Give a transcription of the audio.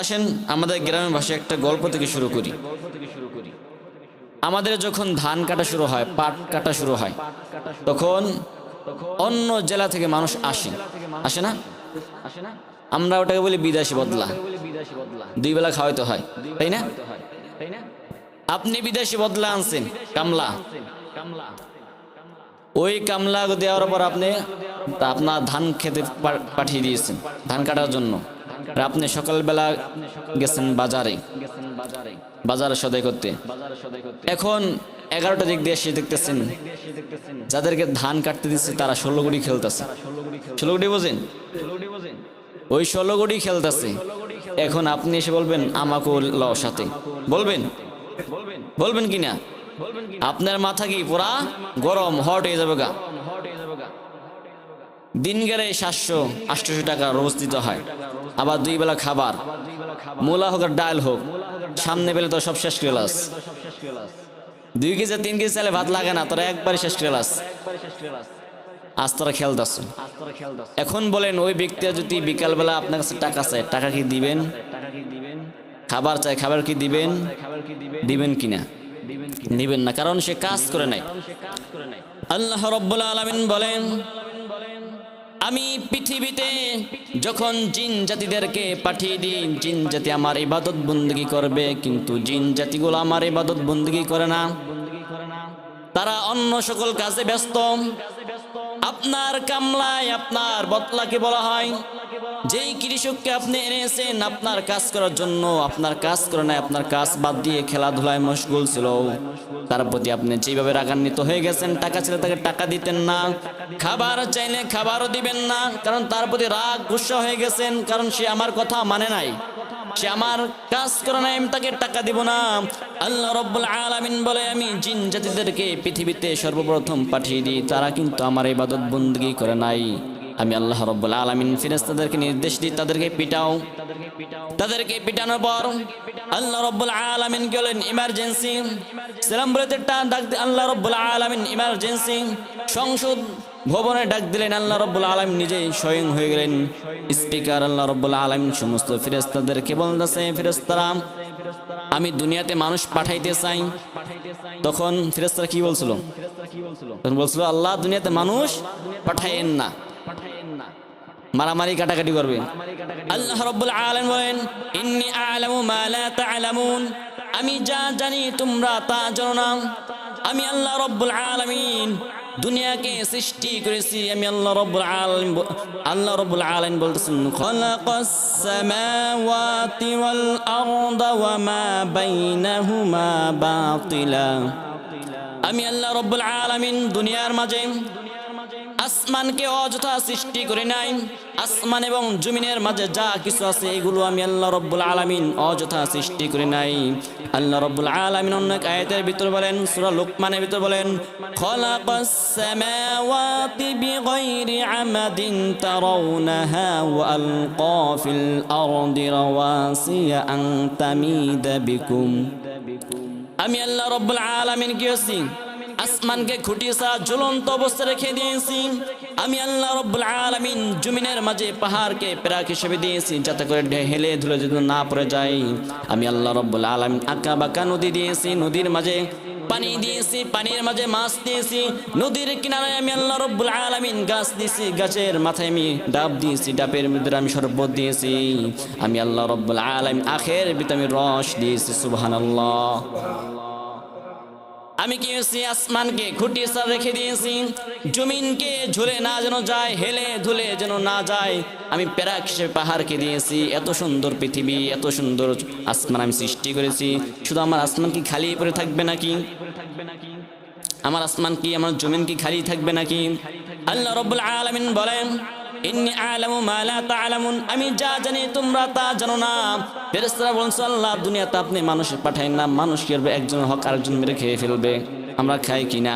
আসেন আমাদের গ্রামের ভাষায় একটা গল্প থেকে শুরু করি। আমাদের যখন ধান কাটা শুরু হয়, পাট কাটা শুরু হয়, তখন অন্য জেলা থেকে মানুষ আসে না? আমরা ওটাকে বলি বিদেশি বদলা। 2 বেলা খাওয়াইতে হয়, তাই না? আপনি বিদেশি বদলা আনছেন, কামলা। ওই কামলা দেওয়ার পর আপনি আপনার ধান খেতে পাঠিয়ে দিয়েছেন ধান কাটার জন্য। আর আপনি সকালবেলা গেছেন বাজারে সদাই করতে। এখন 11টা দিক দিয়ে এসে দেখতেছেন যাদেরকে ধান কাটতে দিচ্ছে তারা 16 গুড়ি খেলতেছে। 16 গুড়ি বোঝেন? ওই 16 গুড়ি খেলতেছে। এখন আপনি এসে বলবেন আমাকেও লও সাথে, বলবেন কিনা? আপনার মাথা কি পুরা গরম হট হয়ে যাবে গা। দিন গেলে 700-800 টাকা রোজ দিতে হয়। আবার 2 বেলা খাবার, মূলা হোক আর ডাল হোক, সামনে পেলে তো সব শেষ ক্লাস। 2 কেজি 3 কেজি চালে ভাত লাগে না, তোরা একবারই শেষ ক্লাস। আজ তোরা খেলতেছ। এখন বলেন ওই ব্যক্তি যদি বিকালবেলা আপনার কাছে টাকা চায়, টাকা কি দিবেন? খাবার চাই, খাবার কি দিবেন কিনা? দিবেন না, কারণ সে কাজ করে নাই। আল্লাহ রাব্বুল আলামিন বলেন, আমি পৃথিবীতে যখন জিন জাতিদেরকে পাঠিয়ে দিই, জিন জাতি আমার ইবাদত বন্দেগী করবে, কিন্তু জিন জাতিগুলো আমার ইবাদত বন্দেগী করে না। তারা অন্য সকল কাজে ব্যস্ত। আপনার কামলায় আপনার বদলাকে বলা হয়। যেই কৃষককে আপনি এনেছেন আপনার কাজ করার জন্য, আপনার কাজ করে নাই, আপনার কাজ বাদ দিয়ে খেলাধুলায় মশগুল ছিল, তার প্রতি আপনি যেভাবে রাগান্বিত হয়ে গেছেন, টাকা ছিল তাকে টাকা দিতেন না, খাবার চাইলে খাবারও দিবেন না, কারণ তার প্রতি রাগ গুসা হয়ে গেছেন, কারণ সে আমার কথা মানে নাই, সে আমার কাজ করে নাই, আমি তাকে টাকা দিব না। আল্লাহ রাব্বুল আলামিন বলে, আমি জিন জাতিদেরকে পৃথিবীতে সর্বপ্রথম পাঠিয়ে দিই, তারা কিন্তু আমার ইবাদত বন্দেগী করে নাই। আমি আল্লাহ রাব্বুল আলামিন ফেরেশতাদেরকে নির্দেশ দিই তাদেরকে পিটাও। তাদেরকে পিটানোর পর আল্লাহ রাব্বুল আলামিন বলেন ইমার্জেন্সি। সালাম বলে ডাক দিয়ে আল্লাহ রাব্বুল আলামিন ইমার্জেন্সি সংসদ ভবনে ডাক দিলেন। আল্লাহ রাব্বুল আলামিন নিজেই স্বয়ং হয়ে গেলেন স্পিকার। আল্লাহ রাব্বুল আলামিন সমস্ত ফেরেশতাদেরকে বলতেছে, ফেরেশতারা আমি দুনিয়াতে মানুষ পাঠাইতে চাই। তখন ফেরেশতারা কি বলছিল? তখন বলছিল আল্লাহ দুনিয়াতে মানুষ পাঠায়েন না, মারামারি কাটাকাটি করবে। আল্লাহ রাব্বুল আলামিন বলেন, ইন্নী আ'লামু মা লা তা'লামুন, আমি যা জানি তোমরা তা জানো না। আমি আল্লাহ রাব্বুল আলামিন দুনিয়াকে সৃষ্টি করেছি। আমি আল্লাহ রাব্বুল আলামিন বলতেছেন, খালাকাস সামাওয়াতি ওয়াল আরদা ওয়া মা বাইনাহুমা বাতিলা। আমি আল্লাহ রাব্বুল আলামিন দুনিয়ার মাঝে আসমানকে অযথা সৃষ্টি করে নাই। আসমান এবং জমিনের মাঝে যা কিছু আছে এগুলো আমি আল্লাহ রাব্বুল আলামিন অযথা সৃষ্টি করে নাই। আল্লাহ রাব্বুল আলামিন অন্য এক আয়াতের ভিতর বলেন, সূরা লুকমানের ভিতর বলেন, খালাকাস সামাওয়াতি বিগাইরি আমাদিন তারাউনাহা ওয়া আলকা ফিল আরদি রাওয়াসিয়া আন তামিদা বিকুম। আমি আল্লাহ রাব্বুল আলামিন কি আছি আসমানকে খুঁটিয়েছে, ঝুলন্ত অবস্থা রেখে দিয়েছি। আমি আল্লাহ রাব্বুল আলামিন জমিনের মাঝে পাহাড়কে প্রাক হিসেবে দিয়েছি, যাতে করে হেলে ধুলে যদি না পড়ে যায়। আমি আল্লাহ রাব্বুল আলামিন আঁকা বাঁকা নদী দিয়েছি, নদীর মাঝে পানি দিয়েছি, পানির মাঝে মাছ দিয়েছি। নদীর কিনারায় আমি আল্লাহ রাব্বুল আলামিন গাছ দিয়েছি, গাছের মাথায় আমি ডাব দিয়েছি, ডাবের মধ্যে আমি শরবত দিয়েছি। আমি আল্লাহ রাব্বুল আলামিন আখের ভিতরে রস দিয়েছি। সুবহানাল্লাহ। আমি কি হয়েছি আসমানকে খুঁটিয়ে রেখে দিয়েছি, জমিনকে ঝুলে না যেন যায়, হেলে ধুলে যেন না যায়। আমি প্যারাক হিসেবে পাহাড়কে দিয়েছি। এত সুন্দর পৃথিবী, এত সুন্দর আসমান আমি সৃষ্টি করেছি। শুধু আমার আসমান কি খালি পড়ে থাকবে নাকি? আমার আসমান কি, আমার জমিন কি খালি থাকবে নাকি? আল্লাহ রাব্বুল আলামিন বলেন, ইন্নী আ'লামু মা লা তা'লামুন, আমি যা জানি তোমরা তা জানো না। ফেরেশতারা বলছে, আল্লাহ দুনিয়াতে আপনি মানুষ পাঠাইন না, মানুষ কি করবে? একজন হক আরেকজন মেরে খেয়ে ফেলবে। আমরা খাই কিনা?